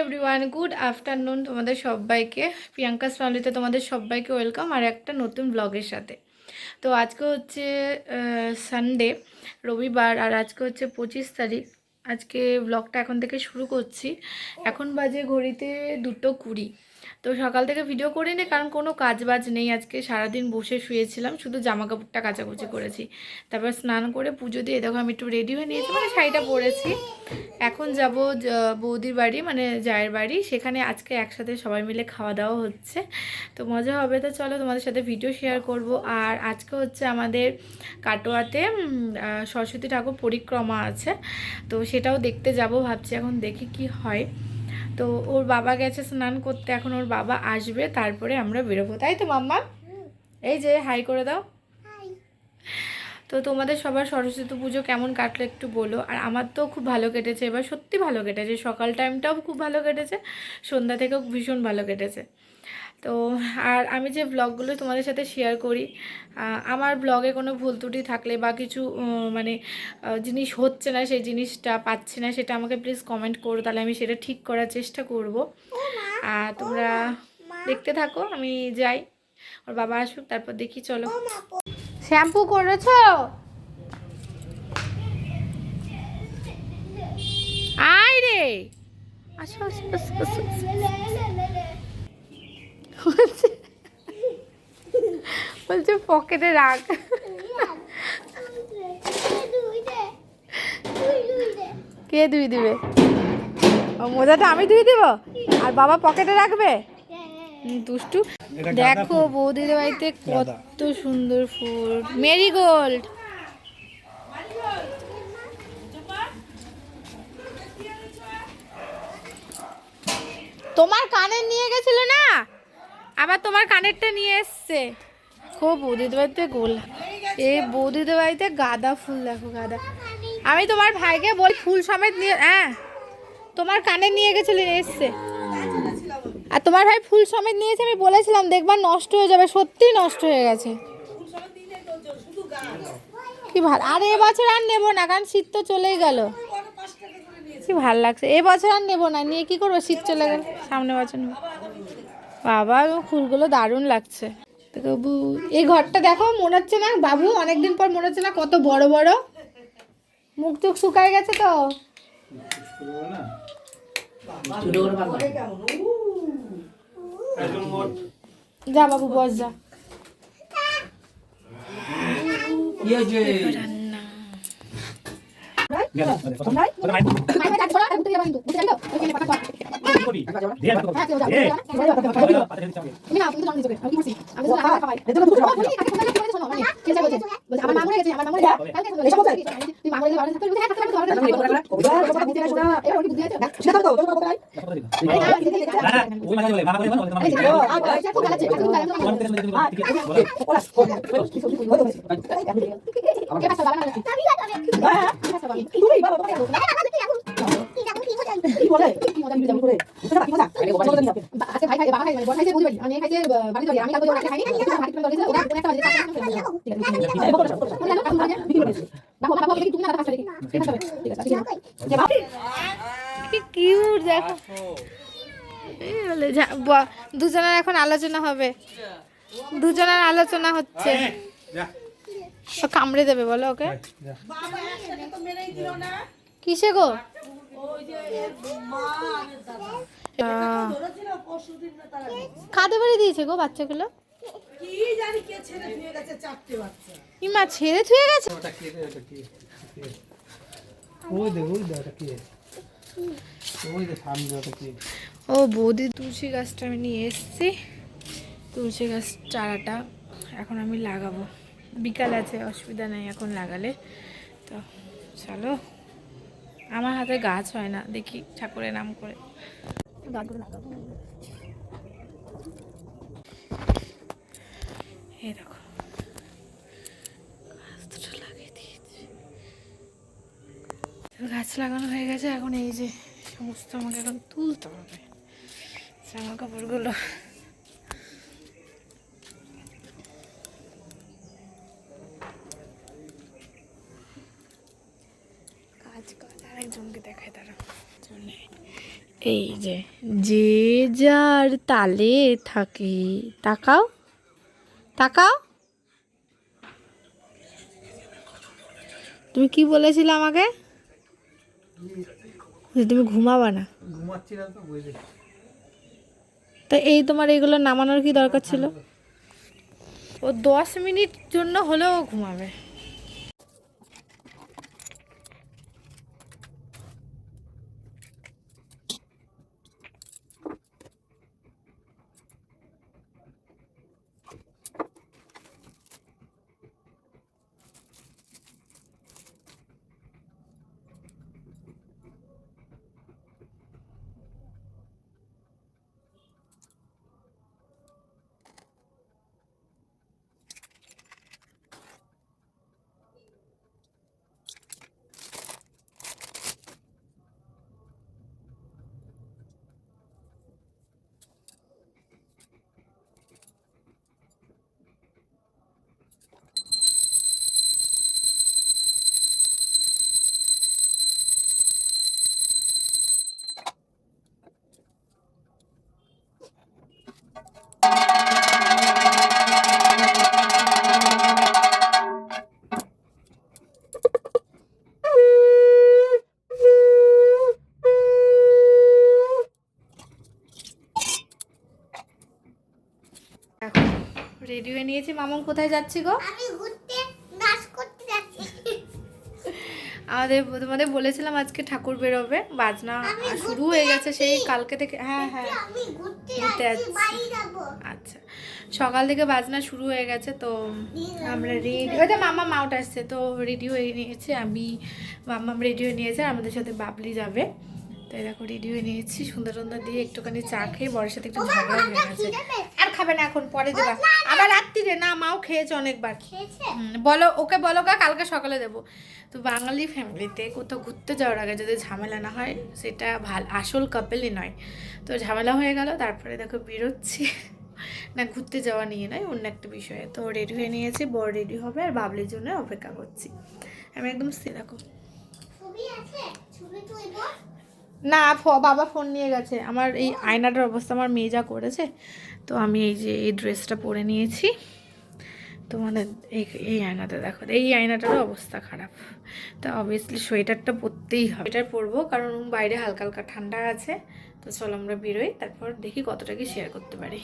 Everyone, good afternoon তোমাদের সবাইকে। Priyanka's ফ্যামিলিতে তোমাদের সবাইকে ওয়েলকাম আর একটা নতুন ব্লগের সাথে। তো আজকে হচ্ছে সানডে, রবিবার, আর আজকে হচ্ছে 25 তারিখ। আজকে ব্লগটা এখন থেকে শুরু করছি। এখন বাজে ঘড়িতে 2:20। তো সকাল থেকে ভিডিও করিনি কারণ কোনো কাজ বাজ নেই। আজকে সারাদিন বসে শুয়েছিলাম, শুধু জামা কাপড়টা কাচাকুচি করেছি। তারপর স্নান করে পুজো দিয়ে দেখো আমি একটু রেডি হয়ে নিয়েছি, মানে শাড়িটা পরেছি। এখন যাব বৌদির বাড়ি, মানে জায়ের বাড়ি। সেখানে আজকে একসাথে সবাই মিলে খাওয়া দাওয়া হচ্ছে, তো মজা হবে। তো চলো তোমাদের সাথে ভিডিও শেয়ার করব। আর আজকে হচ্ছে আমাদের কাটোয়াতে সরস্বতী ঠাকুর পরিক্রমা আছে, তো সেটাও দেখতে যাব ভাবছি। এখন দেখি কি হয়। তো ওর বাবা গেছে স্নান করতে, এখন ওর বাবা আসবে, তারপরে আমরা বেরোবো। তাই তো মাম্মা? এই যে হাই করে দাও। তো তোমাদের সবার সরস্বতী পুজো কেমন কাটলো একটু বলো। আর আমার তো খুব ভালো কেটেছে এবার, সত্যি ভালো কেটেছে। সকাল টাইমটাও খুব ভালো কেটেছে, সন্ধ্যা থেকেও ভীষণ ভালো কেটেছে। তো আর আমি যে ব্লগগুলো তোমাদের সাথে শেয়ার করি, আমার ব্লগে কোনো ভুল ত্রুটি থাকলে বা কিছু মানে জিনিস হচ্ছে না, সেই জিনিসটা পাচ্ছি না, সেটা আমাকে প্লিজ কমেন্ট করো, তাহলে আমি সেটা ঠিক করার চেষ্টা করব। আর তোমরা দেখতে থাকো, আমি যাই, ওর বাবা আসুক, তারপর দেখি। চলো। শ্যাম্পু করেছো? আয় রে, আসো আসো আসো, আসো। বলছে বলছে পকেটে রাখ। কে ধুই দিবে? ও মোজাটা আমি ধুই দিব আর বাবা পকেটে রাখবে? দুষ্টু। দেখো বৌদিদের বাড়িতে কত সুন্দর ফুল, মেরিগোল্ড। তোমার কানের নিয়ে গেছিল না, আবার তোমার কানেরটা নিয়ে এসছে। খুব বৌদিদের বাড়িতে এই বৌদিদের বাড়িতে গাঁদা ফুল, দেখো গাঁদা। আমি তোমার ভাইকে বলি ফুল সমেত নিয়ে, হ্যাঁ তোমার কানে নিয়ে গেছিল, এসছে। আর তোমার ভাই ফুল সমেত নিয়েছে, আমি বলেছিলাম দেখবার নষ্ট হয়ে যাবে, সত্যি নষ্ট হয়ে গেছে। কি ভালো। আর এবছর আর নেবো না, কারণ শীত তো চলেই গেল। কি ভাল লাগছে, এবছর আর নেবো না, নিয়ে কি করবো, শীত চলে গেল, সামনে বছর নেবো। বাবা ফুলগুলো দারুণ লাগছে। এই ঘরটা দেখো, মনে হচ্ছে না বাবু, অনেকদিন পর মনে হচ্ছে না কত বড় বড়। মুখ চোখ শুকায় গেছে তো। যা বাবু বস, যা। দুজনের এখন আলোচনা হবে, দুজনের আলোচনা হচ্ছে। কামড়ে দেবে বলো ওকে। কিসে গো? কাঁদে বাড়ি দিয়েছে গো বাচ্চাগুলো। ইমা ছেড়ে থুয়ে গেছে। ও বৌদি তুলসী গাছটা আমি নিয়ে এসেছি, তুলসী গাছ চারাটা এখন আমি লাগাবো। বিকাল আছে, অসুবিধা নেই এখন লাগালে। তো চলো, আমার হাতে গাছ হয় না, দেখি ঠাকুরের নাম করে এই দেখো গাছ লাগিয়ে দিয়েছি। গাছ লাগানো হয়ে গেছে, এখন এই যে সমস্ত আমাকে এখন তুলতে হবে জামা কাপড়গুলো। কাজ আরেকজনকে দেখায় তারা। এই যে যে যার তালে থাকে। তাকাও তাকাও, তুমি কি বলেছিলে আমাকে যে তুমি ঘুমাবা না? তা এই তোমার এগুলো নামানোর কি দরকার ছিল? ও 10 মিনিট জন্য হলেও ঘুমাবে। রেডি হয়ে নিয়েছি। মামুন কোথায় যাচ্ছি গো? আমি ঘুরতে নাচ করতে যাচ্ছি। তোমাদের বলেছিলাম আজকে ঠাকুর বেরোবে, বাজনা শুরু হয়ে গেছে সেই কালকে থেকে। হ্যাঁ হ্যাঁ, আমি ঘুরতে যাচ্ছি, বাড়ি যাব। আচ্ছা, সকাল থেকে বাজনা শুরু হয়ে গেছে। তো আমরা রেডি, ওই যে মামা মাউট আসছে, তো রেডি হয়ে নিয়েছে। আমি মামা রেডি হয়ে নিয়েছে, আর আমাদের সাথে বাবলি যাবে। তো দেখো রেডি হয়ে নিয়েছি, সুন্দর সুন্দর দিয়ে একটুখানি চা খেয়ে বরের সাথে একটু ঝগড়া হয়ে গেছে। আর খাবে না এখন, পরে দেবা আবার রাত্রিরে। না, মাও খেয়েছে অনেকবার। বলো ওকে, বলো গা কালকে সকালে দেবো। তো বাঙালি ফ্যামিলিতে কোথাও ঘুরতে যাওয়ার আগে যদি ঝামেলা না হয় সেটা আসল কাপেলই নয়। তো ঝামেলা হয়ে গেল, তারপরে দেখো বেরোচ্ছি। না ঘুরতে যাওয়া নিয়ে নয়, অন্য একটা বিষয়ে। তো রেডি হয়ে নিয়েছি, বর রেডি হবে, আর বাবলির জন্য অপেক্ষা করছি। আমি একদম সেরকম। না, বাবা ফোন নিয়ে গেছে। আমার এই আয়নাটার অবস্থা আমার মেয়ে যা করেছে, তো আমি এই যে এই ড্রেসটা পরে নিয়েছি। তোমাদের এই আয়নাটা দেখো, এই আয়নাটারও অবস্থা খারাপ। তা অবভিয়াসলি সোয়েটারটা পরতেই হবে। সোয়েটার পরবো কারণ বাইরে হালকা হালকা ঠান্ডা আছে। তো চলো আমরা বেরোই, তারপর দেখি কতটা কি শেয়ার করতে পারি।